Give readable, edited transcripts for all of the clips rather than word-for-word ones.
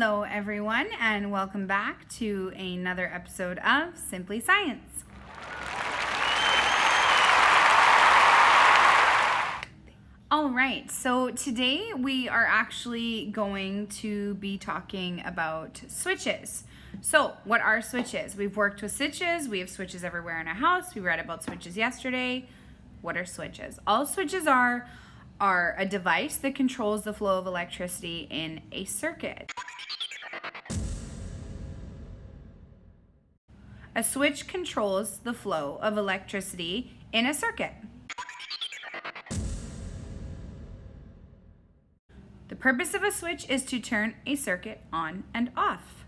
Hello everyone, and welcome back to another episode of Simply Science. All right, so today we are actually going to be talking about switches. So what are switches? We've worked with switches, we have switches everywhere in our house, we read about switches yesterday. What are switches? All switches are a device that controls the flow of electricity in a circuit. A switch controls the flow of electricity in a circuit. The purpose of a switch is to turn a circuit on and off.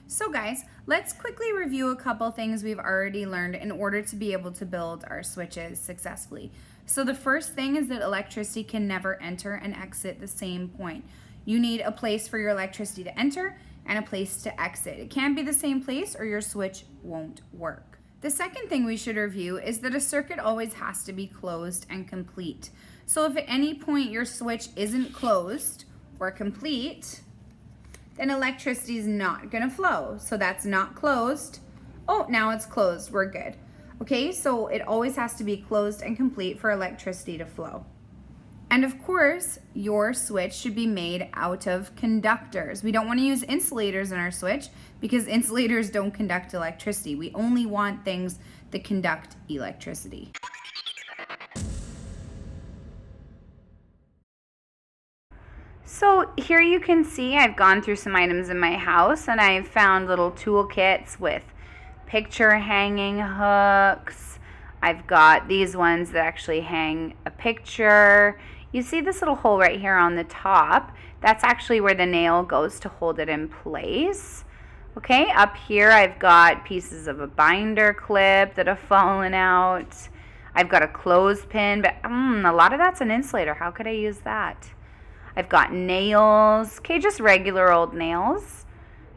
So guys, let's quickly review a couple things we've already learned in order to be able to build our switches successfully. So the first thing is that electricity can never enter and exit the same point. You need a place for your electricity to enter and a place to exit. It can't be the same place or your switch won't work. The second thing we should review is that a circuit always has to be closed and complete. So if at any point your switch isn't closed or complete, then electricity is not gonna flow. So that's not closed. Oh, now it's closed, we're good. Okay, so it always has to be closed and complete for electricity to flow. And of course, your switch should be made out of conductors. We don't want to use insulators in our switch because insulators don't conduct electricity. We only want things that conduct electricity. So here you can see I've gone through some items in my house and I've found little toolkits with picture hanging hooks. I've got these ones that actually hang a picture. You see this little hole right here on the top? That's actually where the nail goes to hold it in place. Okay, up here I've got pieces of a binder clip that have fallen out. I've got a clothespin, but a lot of that's an insulator. How could I use that? I've got nails, okay, just regular old nails.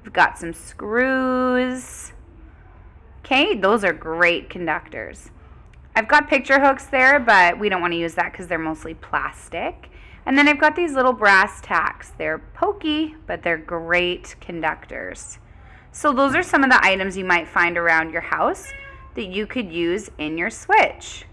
I've got some screws. Okay, those are great conductors. I've got picture hooks there, but we don't want to use that because they're mostly plastic. And then I've got these little brass tacks. They're pokey, but they're great conductors. So those are some of the items you might find around your house that you could use in your switch.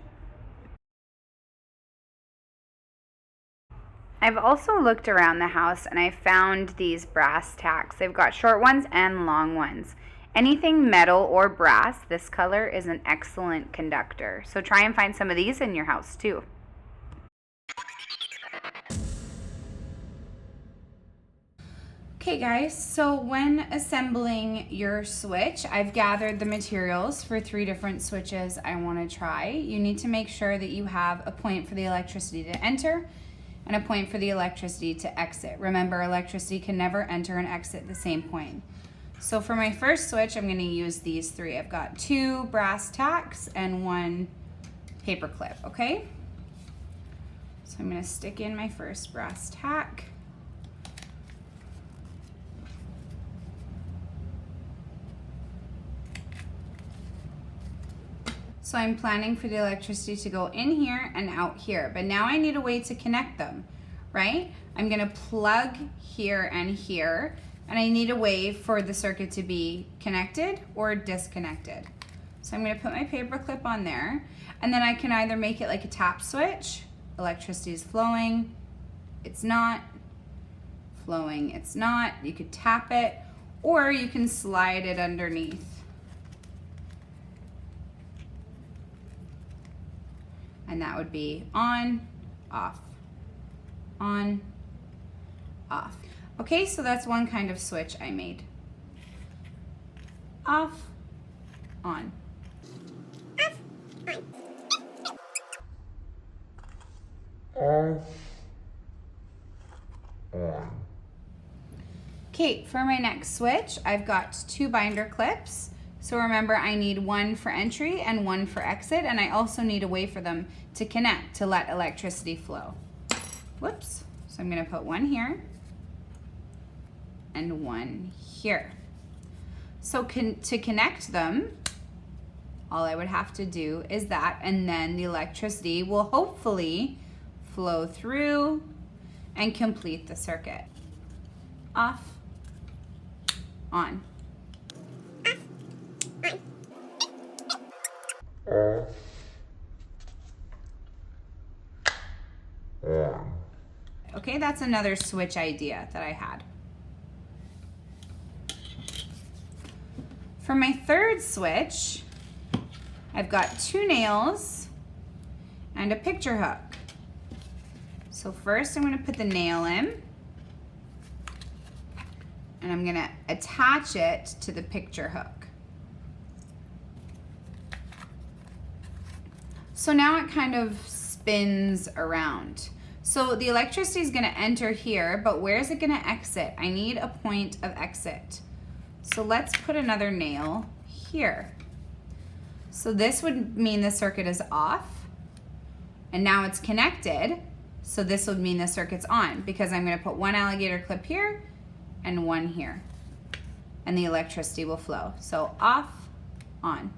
I've also looked around the house and I found these brass tacks. They've got short ones and long ones. Anything metal or brass, this color is an excellent conductor. So try and find some of these in your house too. Okay guys, so when assembling your switch, I've gathered the materials for 3 different switches I want to try. You need to make sure that you have a point for the electricity to enter and a point for the electricity to exit. Remember, electricity can never enter and exit the same point. So for my first switch, I'm going to use these 3. I've got 2 brass tacks and 1 paper clip, okay? So I'm going to stick in my first brass tack. So I'm planning for the electricity to go in here and out here, but now I need a way to connect them, right? I'm going to plug here and here. And I need a way for the circuit to be connected or disconnected. So I'm going to put my paper clip on there, and then I can either make it like a tap switch, electricity is flowing, it's not, flowing, it's not. You could tap it, or you can slide it underneath. And that would be on, off, on, off. Okay, so that's one kind of switch I made. Off, on. Off, on. Okay, for my next switch, I've got 2 binder clips. So remember, I need 1 for entry and 1 for exit, and I also need a way for them to connect to let electricity flow. Whoops. So I'm going to put 1 here and 1 here. So to connect them, all I would have to do is that, and then the electricity will hopefully flow through and complete the circuit. Off, on. Okay, that's another switch idea that I had. For my third switch, I've got 2 nails and a picture hook. So first I'm going to put the nail in, and I'm going to attach it to the picture hook. So now it kind of spins around. So the electricity is going to enter here, but where is it going to exit? I need a point of exit. So let's put another nail here. So this would mean the circuit is off, and now it's connected. So this would mean the circuit's on, because I'm going to put 1 alligator clip here and 1 here, and the electricity will flow. So off, on,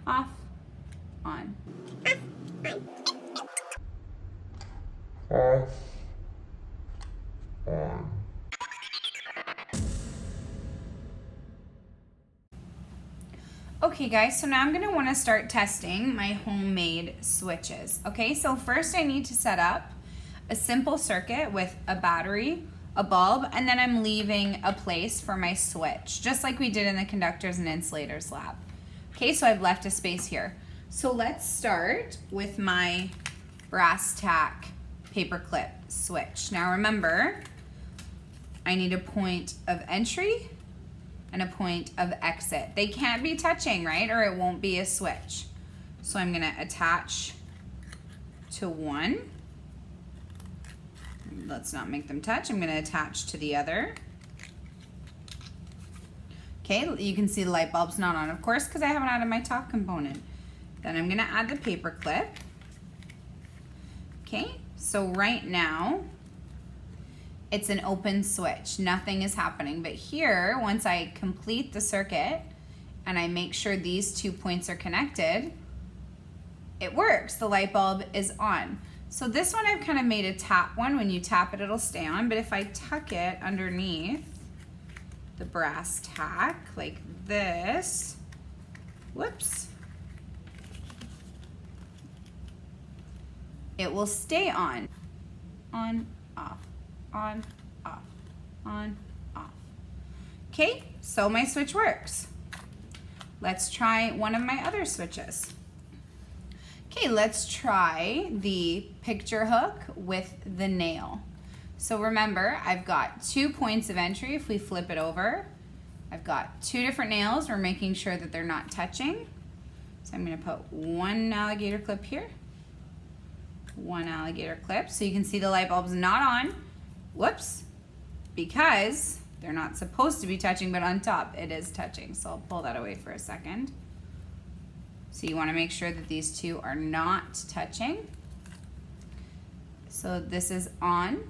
off, on. Off, on. Okay guys, so now I'm going to want to start testing my homemade switches. Okay, so first I need to set up a simple circuit with a battery, a bulb, and then I'm leaving a place for my switch, just like we did in the conductors and insulators lab. Okay, so I've left a space here. So let's start with my brass tack paperclip switch. Now remember, I need a point of entry and a point of exit. They can't be touching, right? Or it won't be a switch. So I'm gonna attach to one. Let's not make them touch. I'm gonna attach to the other. Okay, you can see the light bulb's not on, of course, because I haven't added my top component. Then I'm gonna add the paper clip. Okay, so right now, it's an open switch. Nothing is happening. But here, once I complete the circuit and I make sure these 2 points are connected, it works. The light bulb is on. So this one I've kind of made a tap one. When you tap it, it'll stay on. But if I tuck it underneath the brass tack like this, whoops, it will stay on, off, on, off, on, off. Okay, so my switch works. Let's try one of my other switches. Okay, let's try the picture hook with the nail. So remember, I've got 2 points of entry. If we flip it over, I've got 2 different nails. We're making sure that they're not touching. So I'm gonna put 1 alligator clip here, 1 alligator clip. So you can see the light bulb's not on. Whoops, because they're not supposed to be touching, but on top it is touching. So I'll pull that away for a second. So you want to make sure that these 2 are not touching. So this is on,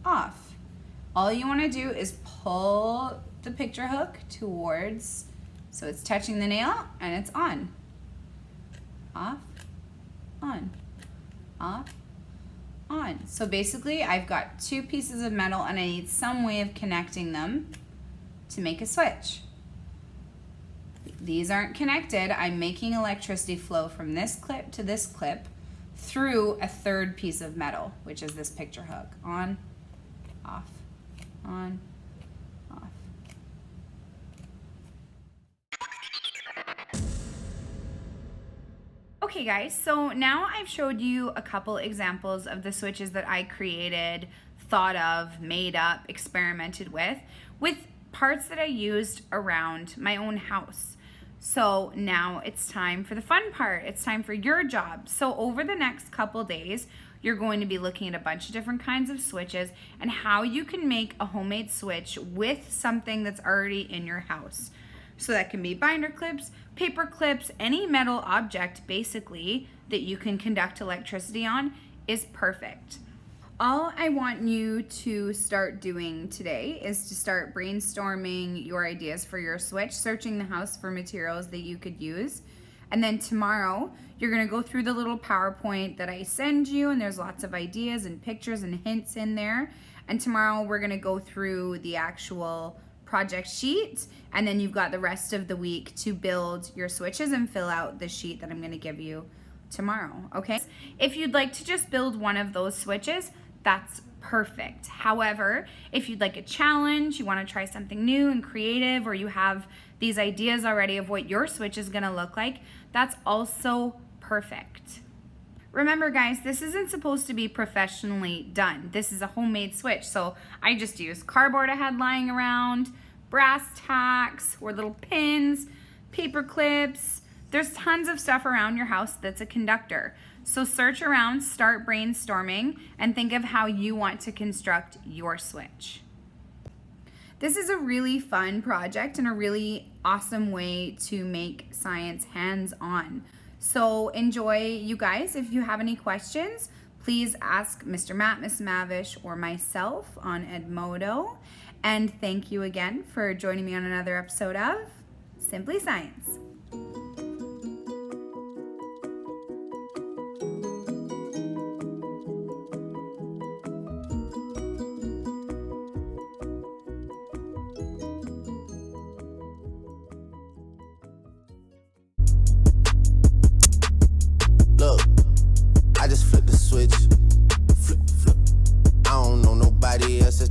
off. All you want to do is pull the picture hook towards, so it's touching the nail and it's on. Off, on, off, on. So basically I've got 2 pieces of metal and I need some way of connecting them to make a switch. These aren't connected. I'm making electricity flow from this clip to this clip through a 3rd piece of metal, which is this picture hook. On, off, on, off. Okay guys, so now I've showed you a couple examples of the switches that I created, thought of, made up, experimented with parts that I used around my own house. So now it's time for the fun part. It's time for your job. So over the next couple days, you're going to be looking at a bunch of different kinds of switches and how you can make a homemade switch with something that's already in your house. So that can be binder clips, paper clips, any metal object basically that you can conduct electricity on is perfect. All I want you to start doing today is to start brainstorming your ideas for your switch, searching the house for materials that you could use, And then tomorrow, you're gonna go through the little PowerPoint that I send you, and there's lots of ideas and pictures and hints in there. And tomorrow we're gonna go through the actual project sheet, and then you've got the rest of the week to build your switches and fill out the sheet that I'm gonna give you tomorrow, okay? If you'd like to just build one of those switches, that's perfect. However, if you'd like a challenge, you wanna try something new and creative, or you have these ideas already of what your switch is gonna look like, that's also perfect. Remember guys, this isn't supposed to be professionally done. This is a homemade switch, so I just use cardboard I had lying around, brass tacks, or little pins, paper clips. There's tons of stuff around your house that's a conductor. So search around, start brainstorming, and think of how you want to construct your switch. This is a really fun project and a really awesome way to make science hands-on. So enjoy, you guys. If you have any questions, please ask Mr. Matt, Miss Mavish, or myself on Edmodo. And thank you again for joining me on another episode of Simply Science. Look, I just flipped the switch. Flip, flip. I don't know nobody else.